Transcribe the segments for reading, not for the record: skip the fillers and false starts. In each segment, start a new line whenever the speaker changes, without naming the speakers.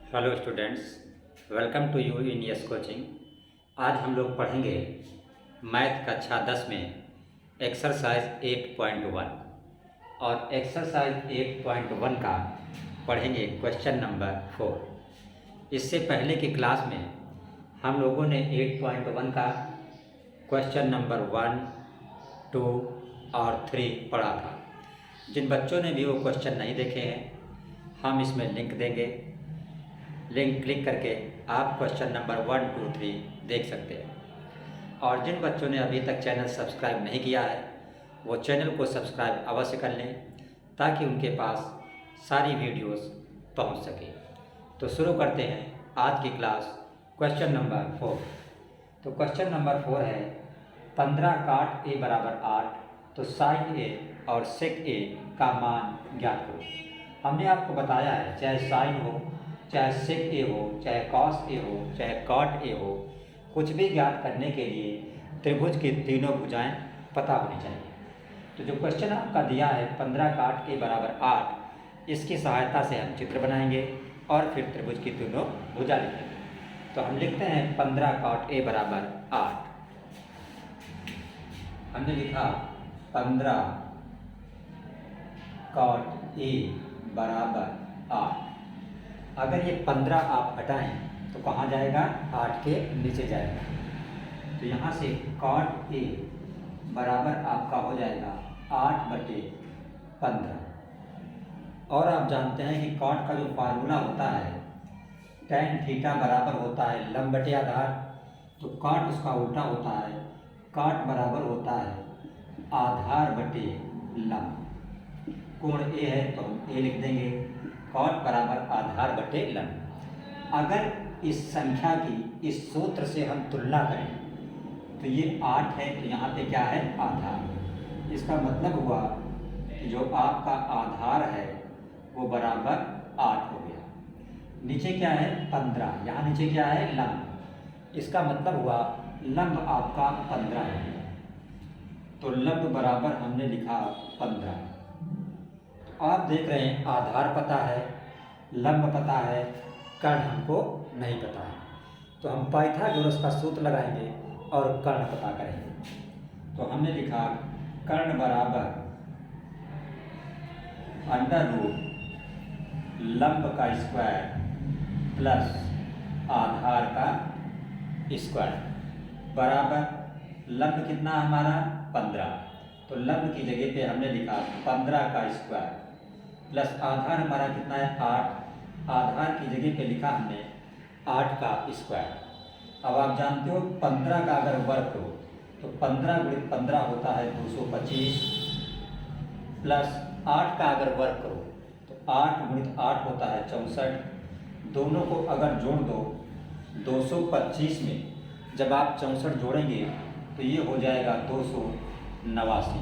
Hello students, welcome to you in yes coaching. आज हम लोग पढ़ेंगे मैथ कक्षा 10 में एक्सरसाइज 8.1 और एक्सरसाइज 8.1 का पढ़ेंगे क्वेश्चन नंबर 4। इससे पहले की क्लास में हम लोगों ने 8.1 का क्वेश्चन नंबर 1, 2 और 3 पढ़ा था। जिन बच्चों ने भी वो क्वेश्चन नहीं देखे हैं, हम इसमें लिंक देंगे। लिंक क्लिक करके आप क्वेश्चन नंबर 1, 2, 3 देख सकते हैं। और जिन बच्चों ने अभी तक चैनल सब्सक्राइब नहीं किया है, वो चैनल को सब्सक्राइब अवश्य कर लें ताकि उनके पास सारी वीडियोस पहुंच सके। तो शुरू करते हैं आज की क्लास क्वेश्चन नंबर 4। तो क्वेश्चन नंबर 4 है 15 काट a बराबर 8 तो साइन a और सेक a का मान ज्ञात करो। हमने आपको बताया है चाहे साइन हो, चाहे सेक ए हो, चाहे कॉस ए हो, चाहे कॉट ए हो, कुछ भी ज्ञात करने के लिए त्रिभुज की तीनों भुजाएं पता होनी चाहिए। तो जो क्वेश्चन आपका दिया है 15 काट ए बराबर 8, इसकी सहायता से हम चित्र बनाएंगे और फिर त्रिभुज की तीनों भुजा लिखेंगे। तो हम लिखते हैं 15 काट ए बराबर 8। हमने लिखा 15 काट ए बराबर 8। अगर ये 15 आप हटाएं तो कहाँ जाएगा? 8 के नीचे जाएगा। तो यहाँ से कॉट ए बराबर आपका हो जाएगा 8/15। और आप जानते हैं कि कॉट का जो फार्मूला होता है tan थीटा बराबर होता है लंब बटे आधार। तो कॉट उसका उल्टा होता है, कॉट बराबर होता है आधार बटे लंब। कोण ए है तो हम ए लिख देंगे, कॉट बराबर आधार बटे लंब। अगर इस संख्या की इस सूत्र से हम तुलना करें तो ये 8 है, तो यहाँ पे क्या है? आधार। इसका मतलब हुआ कि जो आपका आधार है वो बराबर 8 हो गया। नीचे क्या है? 15। यहाँ नीचे क्या है? लंब। इसका मतलब हुआ लंब आपका 15 है। तो लंब बराबर हमने लिखा 15। आप देख रहे हैं आधार पता है, लंब पता है, कर्ण हमको नहीं पता है। तो हम पाइथागोरस का सूत्र लगाएंगे और कर्ण पता करेंगे। तो हमने लिखा कर्ण बराबर अंडर रूट लंब का स्क्वायर प्लस आधार का स्क्वायर बराबर लंब कितना हमारा? 15। तो लंब की जगह पे हमने लिखा 15 का स्क्वायर प्लस आधार हमारा कितना है? 8। आधार की जगह पे लिखा हमने 8 का स्क्वायर। अब आप जानते हो 15 का अगर वर्ग हो तो 15 × 15 होता है 225 प्लस 8 का अगर वर्ग करो तो 8 × 8 होता है 64। दोनों को अगर जोड़ दो 225 में जब आप 64 जोड़ेंगे तो ये हो जाएगा 289।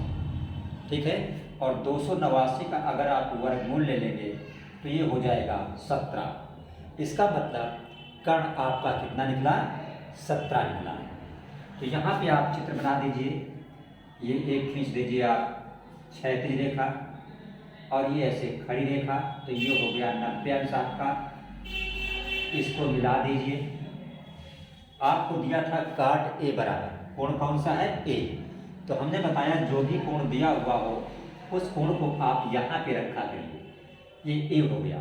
ठीक है। और 289 का अगर आप वर्गमूल ले लेंगे तो ये हो जाएगा 17। इसका मतलब कर्ण आपका कितना निकला? 17 निकला है। तो यहाँ पे आप चित्र बना दीजिए। ये एक खींच दीजिए आप क्षैतिज रेखा और ये ऐसे खड़ी रेखा, तो ये हो गया 90 अंश आपका। इसको मिला दीजिए। आपको दिया था काट ए बराबर, कोण कौन सा है? ए। तो हमने बताया जो भी कोण दिया हुआ हो उस कोण को आप यहाँ पे रखा करिए। ये ए हो गया।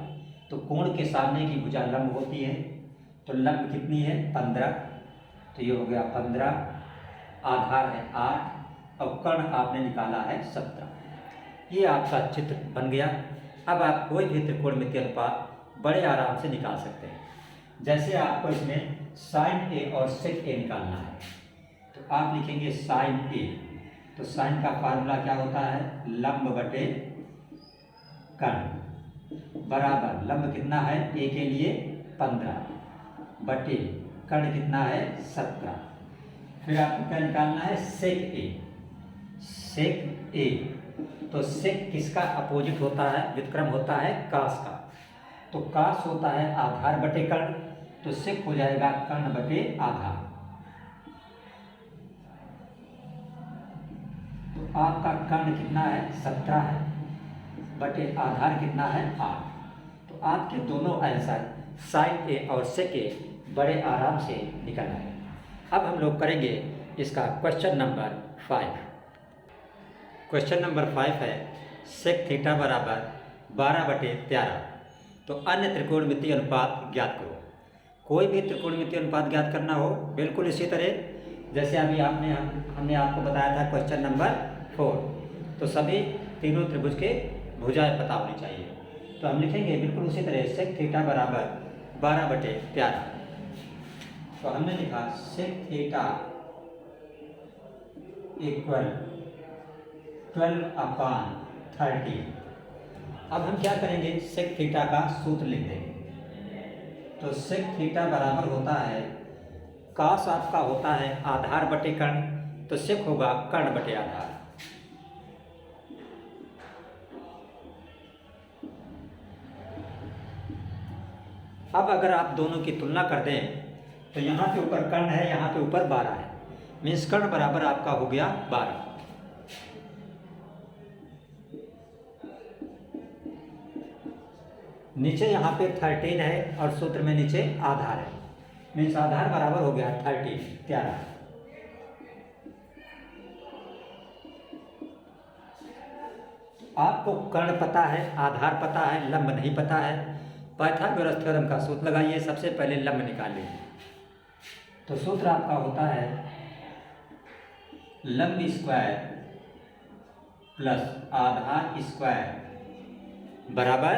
तो कोण के सामने की भुजा लंब होती है, तो लंब कितनी है? 15। तो ये हो गया 15, आधार है 8 और कर्ण आपने निकाला है 17। ये आपका चित्र बन गया। अब आप कोई भी त्रिकोणमितीय अनुपात बड़े आराम से निकाल सकते हैं। जैसे आपको इसमें साइन ए और सेक ए निकालना है तो आप लिखेंगे साइन ए। तो साइन का फार्मूला क्या होता है? लंब बटे कर्ण बराबर लंब कितना है? ए के लिए 15 बटे कर्ण कितना है? 17। फिर आपको क्या निकालना है? सेक ए। सेक ए, तो सेक किसका अपोजिट होता है? व्युत्क्रम होता है कास का। तो कास होता है आधार बटे कर्ण, तो सेक हो जाएगा कर्ण बटे आधार। तो आपका कर्ण कितना है? 17 है बटे आधार कितना है? 8। तो आपके दोनों आंसर साइन ए और सेक ए बड़े आराम से निकल आए। अब हम लोग करेंगे इसका क्वेश्चन नंबर 5। क्वेश्चन नंबर 5 है सेक थीटा बराबर 12/13। तो अन्य त्रिकोणमितीय अनुपात ज्ञात करो। कोई भी त्रिकोणमितीय अनुपात ज्ञात करना हो बिल्कुल इसी तरह जैसे अभी हमने आपको बताया था क्वेश्चन नंबर 4। तो सभी तीनों त्रिभुज के भुजाएं पता होनी चाहिए। तो हम लिखेंगे बिल्कुल उसी तरह सेक थीटा बराबर 12/13। तो हमने लिखा सेक थीटा इक्वल 12/30। अब हम क्या करेंगे, सेक थीटा का सूत्र लिख देंगे। तो सेक थीटा बराबर होता है, कास आपका होता है आधार बटे कर्ण, तो सेक होगा कर्ण बटे आधार। अब अगर आप दोनों की तुलना कर दें तो यहाँ पे ऊपर कर्ण है, यहाँ पे ऊपर 12 है, मीन्स कर्ण बराबर आपका हो गया 12। नीचे यहाँ पे 13 है और सूत्र में नीचे आधार है, मीन्स आधार बराबर हो गया 13। आपको कर्ण पता है, आधार पता है, लंब नहीं पता है। पाइथागोरस थ्योरम का सूत्र लगाइए, सबसे पहले लंब निकाल लीजिए। तो सूत्र आपका होता है लंब स्क्वायर प्लस आधार स्क्वायर बराबर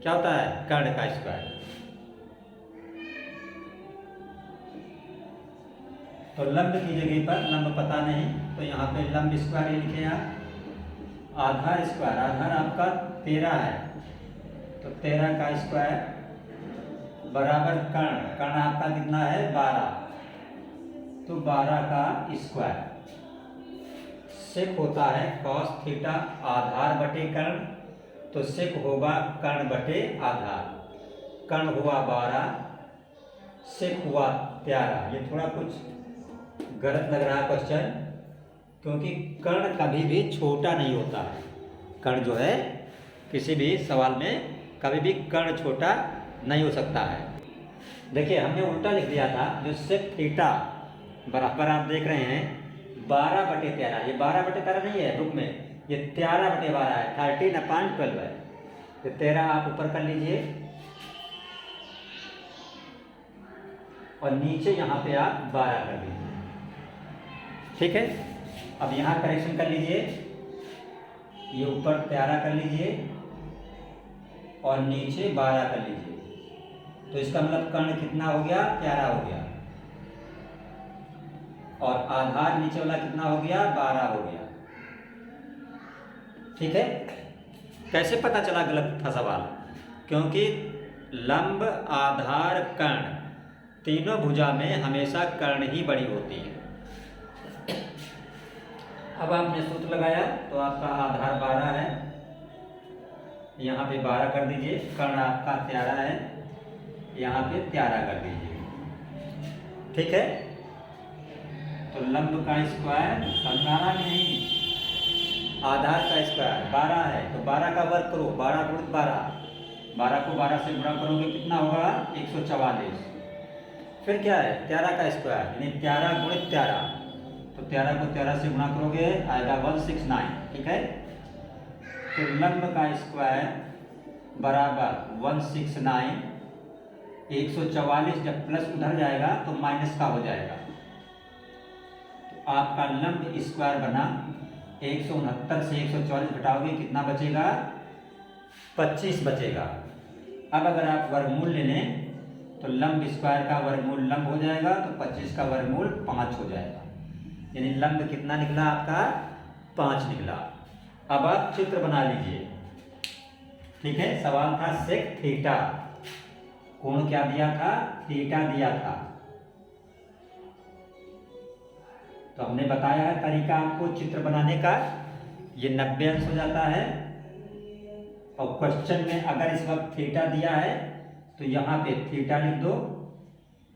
क्या होता है, कर्ण का स्क्वायर। तो लंब की जगह पर लंब पता नहीं तो यहाँ पे लंब स्क्वायर ही लिखे आप। आधार स्क्वायर, आधार आपका 13 है तो 13 का स्क्वायर बराबर कर्ण, कर्ण आपका कितना है 12, तो 12 का स्क्वायर। सेक होता है कॉस थीटा आधार बटे कर्ण, तो सेक होगा कर्ण बटे आधार। कर्ण हुआ 12, सेक हुआ 13। ये थोड़ा कुछ गलत लग रहा है क्वेश्चन, क्योंकि कर्ण कभी भी छोटा नहीं होता है। कर्ण जो है किसी भी सवाल में कभी भी कर्ण छोटा नहीं हो सकता है। देखिए हमने उल्टा लिख दिया था, जो सेक थीटा बराबर आप देख रहे हैं 12/13। ये 12/13 नहीं है बुक में, ये 13/12 है, 13/12 है। तो 13 आप ऊपर कर लीजिए और नीचे यहाँ पे आप 12 कर लीजिए। ठीक है, अब यहाँ करेक्शन कर लीजिए, ये ऊपर 13 कर लीजिए और नीचे 12 कर लीजिए। तो इसका मतलब कर्ण कितना हो गया, 13 हो गया, और आधार नीचे वाला कितना हो गया, 12 हो गया। ठीक है, कैसे पता चला गलत था सवाल, क्योंकि लंब आधार कर्ण तीनों भुजा में हमेशा कर्ण ही बड़ी होती है। अब आपने सूत्र लगाया तो आपका आधार 12 है, यहाँ पे 12 कर दीजिए, कर्ण आपका 13 है, यहाँ पे 13 कर दीजिए। ठीक है, तो लंब का स्क्वायर 12 नहीं, आधार का स्क्वायर 12 है, तो 12 का वर्ग करो, 12 गुणित 12, 12 को 12 से गुणा करोगे कितना होगा 144। फिर क्या है 13 का स्क्वायर यानी 13 गुणित 13, तो 13 को 13 से गुणा करोगे आएगा 169। ठीक है, तो लंब का स्क्वायर बराबर 169, 144 जब प्लस उधर जाएगा तो माइनस का हो जाएगा। तो आपका लंब स्क्वायर बना 169 से 144 घटाओगे कितना बचेगा, 25 बचेगा। अब अगर आप वर्गमूल ले लें तो लंब स्क्वायर का वर्गमूल लंब हो जाएगा, तो 25 का वर्गमूल 5 हो जाएगा, यानी लंब कितना निकला आपका 5 निकला। अब आप चित्र बना लीजिए। ठीक है, सवाल था सेक थीटा, कोण क्या दिया था, थीटा दिया था। तो हमने बताया है तरीका आपको चित्र बनाने का, ये 90 अंश हो जाता है। और क्वेश्चन में अगर इस वक्त थीटा दिया है तो यहाँ पे थीटा लिख दो,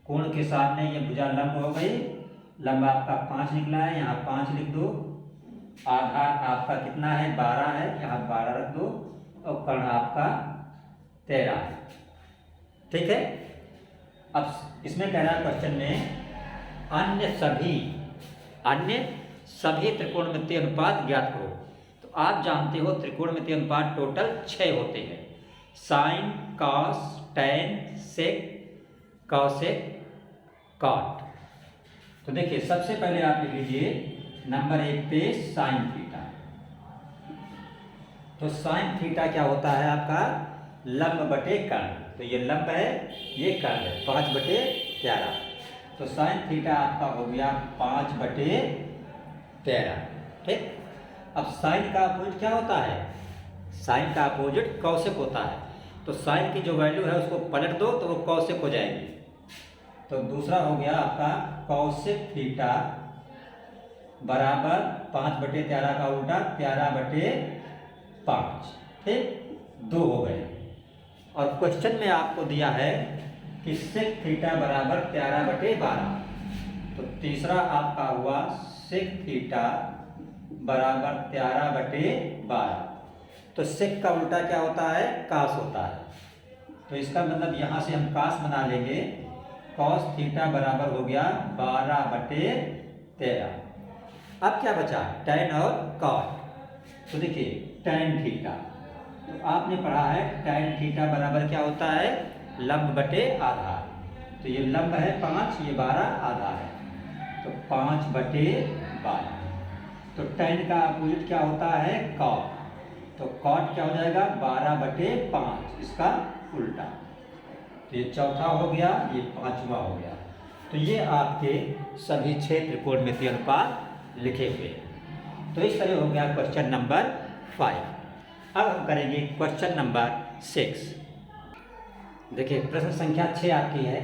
कोण के सामने ये भुजा लंब हो गई, लंब आपका 5 निकला है, यहाँ 5 लिख दो। आधार आपका कितना है 12 है, यहाँ 12 रख दो, और कर्ण आपका 13 है। ठीक है। अब इसमें कह रहा है क्वेश्चन में अन्य सभी त्रिकोणमितीय अनुपात ज्ञात करो। तो आप जानते हो त्रिकोणमितीय अनुपात टोटल 6 होते हैं, साइन, कॉस, टैन, सेक, कॉसेक, कॉट। तो देखिए सबसे पहले आप लिख लीजिए नंबर 1 पे साइन थीटा। तो साइन थीटा क्या होता है आपका लंब बटे कर्ण। तो ये लंब है, ये कर्ण है, 5/13। तो साइन थीटा आपका हो गया 5/13। ठीक। अब साइन का अपोजिट क्या होता है, साइन का अपोजिट कौशिक होता है। तो साइन की जो वैल्यू है उसको पलट दो तो वो कौशिक हो जाएगी। तो दूसरा हो गया आपका कौशिक थीटा बराबर 5/13 का उल्टा 13/5। ठीक, 2 हो गए। और क्वेश्चन में आपको दिया है कि सेक थीटा बराबर 13/12। तो तीसरा आपका हुआ सेक थीटा बराबर 13/12। तो सेक का उल्टा क्या होता है, कास होता है। तो इसका मतलब यहां से हम कास बना लेंगे, कॉस थीटा बराबर हो गया 12/13। अब क्या बचा, टैन और कॉट। तो देखिए टैन थीटा, तो आपने पढ़ा है टैन थीटा बराबर क्या होता है, लंब बटे आधार। तो ये लंब है 5, ये 12 आधार है, तो 5/12। तो टैन का अपोजिट क्या होता है, कॉट। तो कॉट क्या हो जाएगा 12/5, इसका उल्टा। तो ये चौथा हो गया, ये 5वां हो गया। तो ये आपके सभी 6 त्रिकोणमितीय अनुपात लिखे हुए। तो इस तरह हो गया क्वेश्चन नंबर 5। अब हम करेंगे क्वेश्चन नंबर 6। देखिए प्रश्न संख्या 6 आपकी है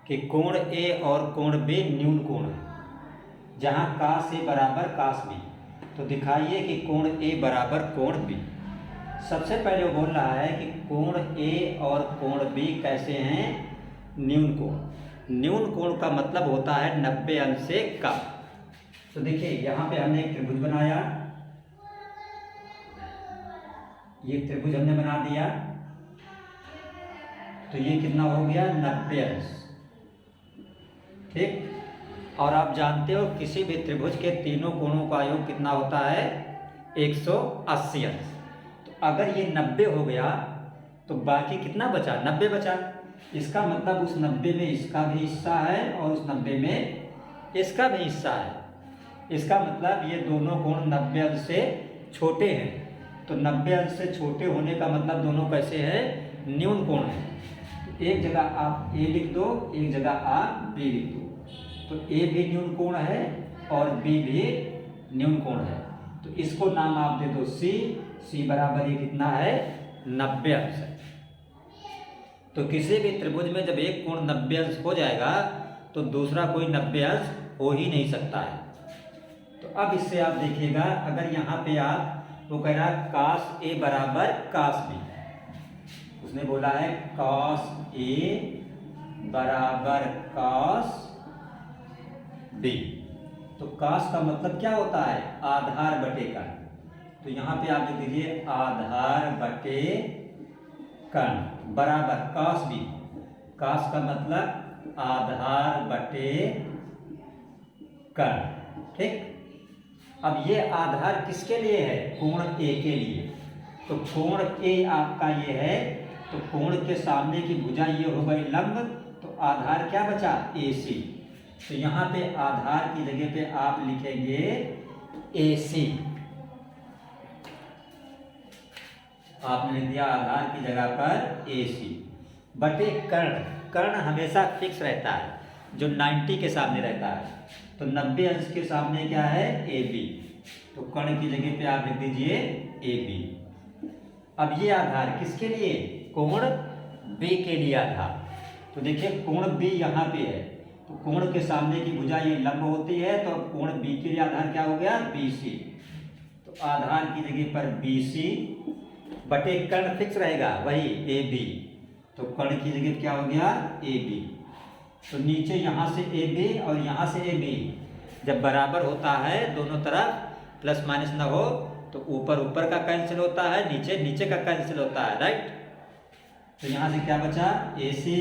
कि कोण ए और कोण बी न्यून कोण है, जहां कास ए बराबर कास बी। तो दिखाइए कि कोण ए बराबर कोण बी। सबसे पहले वो बोल रहा है कि कोण ए और कोण बी कैसे हैं, न्यून कोण। न्यून कोण का मतलब होता है 90 अंश से कम। तो देखिए यहाँ पे हमने एक त्रिभुज बनाया, ये त्रिभुज हमने बना दिया। तो ये कितना हो गया 90 अंश। ठीक। और आप जानते हो किसी भी त्रिभुज के तीनों कोणों का योग कितना होता है, 180 अंश। तो अगर ये 90 हो गया तो बाकी कितना बचा, 90 बचा। इसका मतलब उस 90 में इसका भी हिस्सा है और उस 90 में इसका भी हिस्सा है। इसका मतलब ये दोनों कोण 90 अंश से छोटे हैं। तो 90 अंश से छोटे होने का मतलब दोनों कैसे हैं, न्यून कोण है। तो एक जगह आप ए लिख दो, एक जगह आप बी लिख दो। तो ए भी न्यून कोण है और बी भी न्यून कोण है। तो इसको नाम आप दे दो सी। सी बराबर ये कितना है, 90 अंश है। तो किसी भी त्रिभुज में जब एक कोण 90 अंश हो जाएगा तो दूसरा कोई 90 अंश हो ही नहीं सकता है। तो अब इससे आप देखिएगा, अगर यहाँ पे आप वो कह रहा है कास ए बराबर कास बी। उसने बोला है कास ए बराबर कास बी। तो कास का मतलब क्या होता है, आधार बटे कर्ण। तो यहाँ पे आप लिख दीजिए आधार बटे कर्ण बराबर कास बी। कास का मतलब आधार बटे कर्ण। ठीक। अब ये आधार किसके लिए है, कोण ए के लिए। तो कोण ए आपका ये है, तो कोण के सामने की भुजा ये हो गई लंब। तो आधार क्या बचा, AC। तो यहाँ पे आधार की जगह पे आप लिखेंगे AC। आपने लिख दिया आधार की जगह पर AC बटे कर्ण। कर्ण हमेशा फिक्स रहता है, जो 90 के सामने रहता है। तो 90 अंश के सामने क्या है, AB। तो कर्ण की जगह पे आप लिख दीजिए AB। अब ये आधार किसके लिए, कोण B के लिए आधार। तो देखिए कोण B यहाँ पे है, तो कोण के सामने की भुजा ये लंब होती है। तो कोण B के लिए आधार क्या हो गया, BC। तो आधार की जगह पर BC बटे कर्ण फिक्स रहेगा, वही AB। तो कर्ण की जगह क्या हो गया, AB। तो नीचे यहाँ से AB और यहाँ से AB जब बराबर होता है, दोनों तरफ प्लस माइनस ना हो, तो ऊपर ऊपर का कैंसिल होता है, नीचे नीचे का कैंसिल होता है, राइट। तो यहाँ से क्या बचा AC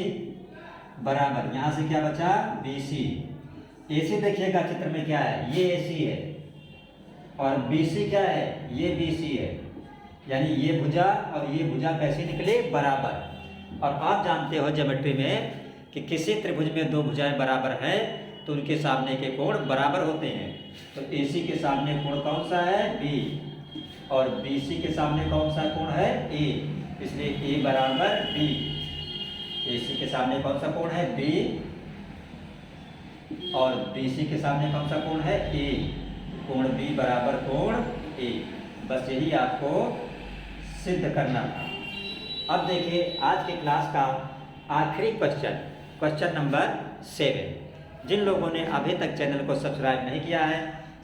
बराबर यहाँ से क्या बचा BC। AC देखिएगा चित्र में क्या है, ये AC है और BC क्या है, ये BC है, यानी ये भुजा और ये भुजा कैसे निकले बराबर। और आप जानते हो ज्योमेट्री में कि किसी त्रिभुज में दो भुजाएं बराबर हैं तो उनके सामने के कोण बराबर होते हैं। तो AC के सामने कोण कौन सा है B और BC के सामने कौन सा कोण है A, इसलिए A बराबर B। AC के सामने कौन सा कोण है B और BC के सामने कौन सा कोण है A, कोण B बराबर कोण A। बस यही आपको सिद्ध करना था। अब देखिए आज की क्लास का आखिरी क्वेश्चन नंबर 7। जिन लोगों ने अभी तक चैनल को सब्सक्राइब नहीं किया है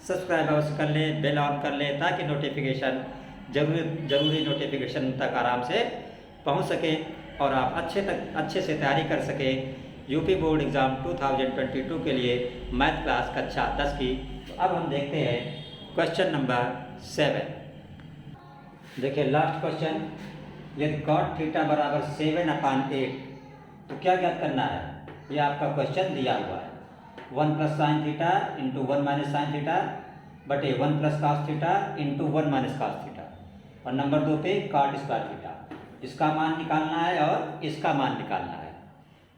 सब्सक्राइब अवश्य कर लें, बेल ऑन कर लें ताकि नोटिफिकेशन जरूरी नोटिफिकेशन तक आराम से पहुंच सके और आप अच्छे से तैयारी कर सके यूपी बोर्ड एग्ज़ाम 2022 के लिए मैथ क्लास कक्षा 10 की। तो अब हम देखते हैं क्वेश्चन नंबर 7। देखिए लास्ट क्वेश्चन, यदि cot थीटा बराबर 7/8 तो क्या ज्ञात करना है, यह आपका क्वेश्चन दिया हुआ है। 1 plus sine theta into 1 minus sine theta बटे 1 plus cos theta into 1 minus cos theta और नंबर 2 पे cot स्क्वायर थीटा, इसका मान निकालना है और इसका मान निकालना है।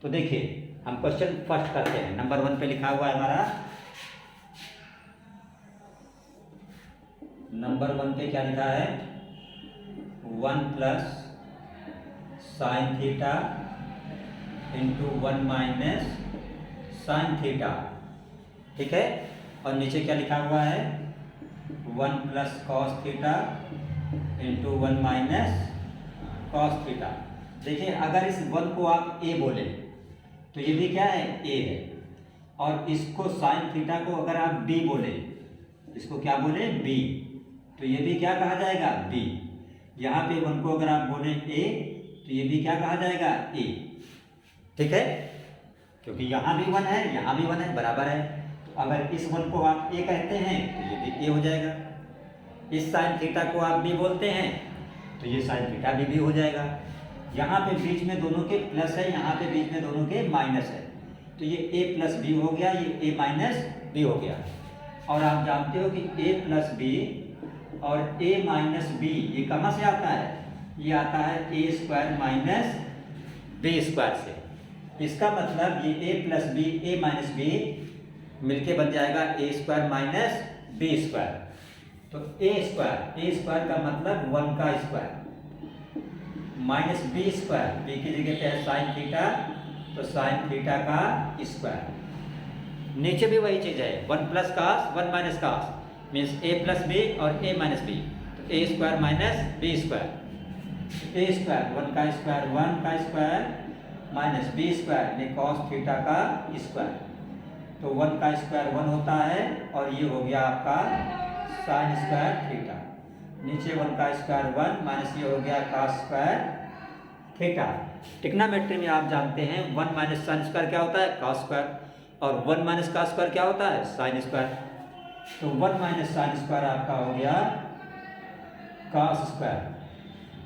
तो देखिए हम क्वेश्चन फर्स्ट करते हैं। नंबर 1 पे लिखा हुआ है हमारा, नंबर 1 पे क्या लिखा है 1 plus sine theta into 1 minus sine theta, ठीक है। और नीचे क्या लिखा हुआ है 1 plus cos theta into 1 minus cos theta. देखिए अगर इस 1 को आप A बोले तो ये भी क्या है A है, और इसको साइन थीटा को अगर आप B बोले, इसको क्या बोले B, तो ये भी क्या कहा जाएगा B। यहाँ पे 1 को अगर आप बोले A तो ये भी क्या कहा जाएगा A, ठीक है, क्योंकि यहाँ भी 1 है यहाँ भी 1 है बराबर है। तो अगर इस 1 को आप A कहते हैं तो ये भी A हो जाएगा, इस साइन थीटा को आप B बोलते हैं तो ये साइन थीटा भी हो जाएगा। यहाँ पे बीच में दोनों के प्लस है, यहाँ पे बीच में दोनों के माइनस है, तो ये A प्लस B हो गया, ये A माइनस B हो गया। और आप जानते हो कि A प्लस B और A माइनस B ये कहाँ से आता है, ये आता है A square minus B square से। इसका मतलब ये A plus B A minus B मिलके बन जाएगा A square minus B square. तो A स्क्वायर का मतलब 1 का square minus B square, B की जगह पे है साइन थीटा तो साइन थीटा का स्क्वायर। नीचे भी वही चीज़ है 1 plus cos 1 minus cos means A plus B और A माइनस B, तो A square minus B square. A square 1 का स्क्वायर माइनस B स्क्वायर ये कॉस थीटा का स्क्वायर। तो 1 का स्क्वायर 1 होता है और ये हो गया आपका साइन स्क्वायर थीटा। नीचे 1 का स्क्वायर 1 माइनस ये हो गया कॉस स्क्वायर थीटा। ट्रिग्नोमेट्री में आप जानते हैं 1 माइनस साइन स्क्वायर क्या होता है कॉस स्क्वायर और 1 माइनस कॉस स्क्वायर क्या होता है साइन स्क्वायर। तो 1 माइनस साइन स्क्वायर आपका हो गया कॉस स्क्वायर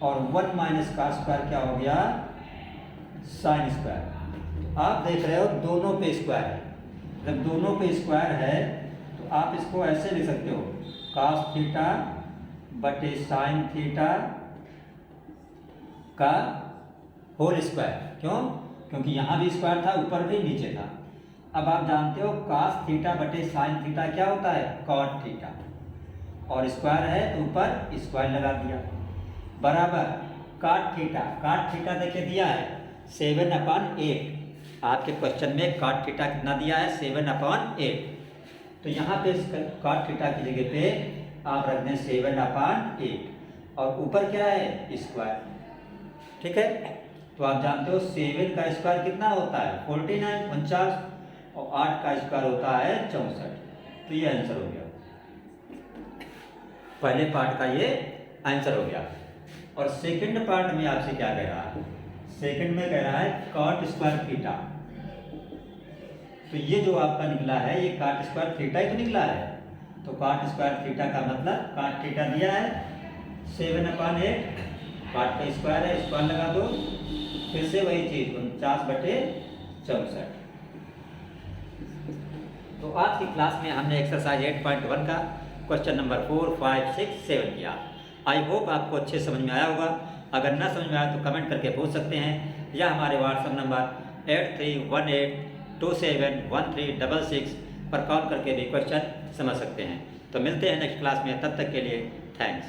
और 1 माइनस कॉस स्क्वायर क्या हो गया साइन स्क्वायर। आप देख रहे हो दोनों पे स्क्वायर है, जब दोनों पे स्क्वायर है तो आप इसको ऐसे लिख सकते हो कॉस थीटा बटे साइन थीटा का होल स्क्वायर। क्यों, क्योंकि यहाँ भी स्क्वायर था ऊपर भी नीचे था। अब आप जानते हो कॉस थीटा बटे साइन थीटा क्या होता है कॉट थीटा, और स्क्वायर है तो ऊपर स्क्वायर लगा दिया बराबर कॉट थीटा देखिए दिया है 7/8। आपके क्वेश्चन में कॉट थीटा कितना दिया है 7/8। तो यहाँ पे कॉट थीटा की जगह पे आप रख दें 7/8 और ऊपर क्या है स्क्वायर, ठीक है। तो आप जानते हो 7 का स्क्वायर कितना होता है 49 और 8 का स्क्वायर होता है 64। तो ये आंसर हो गया, पहले पार्ट का ये आंसर हो गया। और सेकंड पार्ट में आपसे क्या कह रहा है, सेकंड में कह रहा है कॉट स्क्वायर थीटा। तो ये जो आपका निकला है ये कॉट स्क्वायर थीटा ही तो निकला है। तो कॉट स्क्वायर थीटा का मतलब कॉट थीटा दिया है 7/8 8 का स्क्वायर है, स्क्वायर लगा दो, फिर से वही चीज 49/64। तो आज की क्लास में हमने एक्सरसाइज 8.1 का क्वेश्चन नंबर 4, 5, 6, 7 किया। आई होप आपको अच्छे समझ में आया होगा। अगर ना समझ में आया तो कमेंट करके पूछ सकते हैं, या हमारे व्हाट्सएप नंबर 8318271366 पर कॉल करके भी क्वेश्चन समझ सकते हैं। तो मिलते हैं नेक्स्ट क्लास में, तब तक के लिए थैंक्स।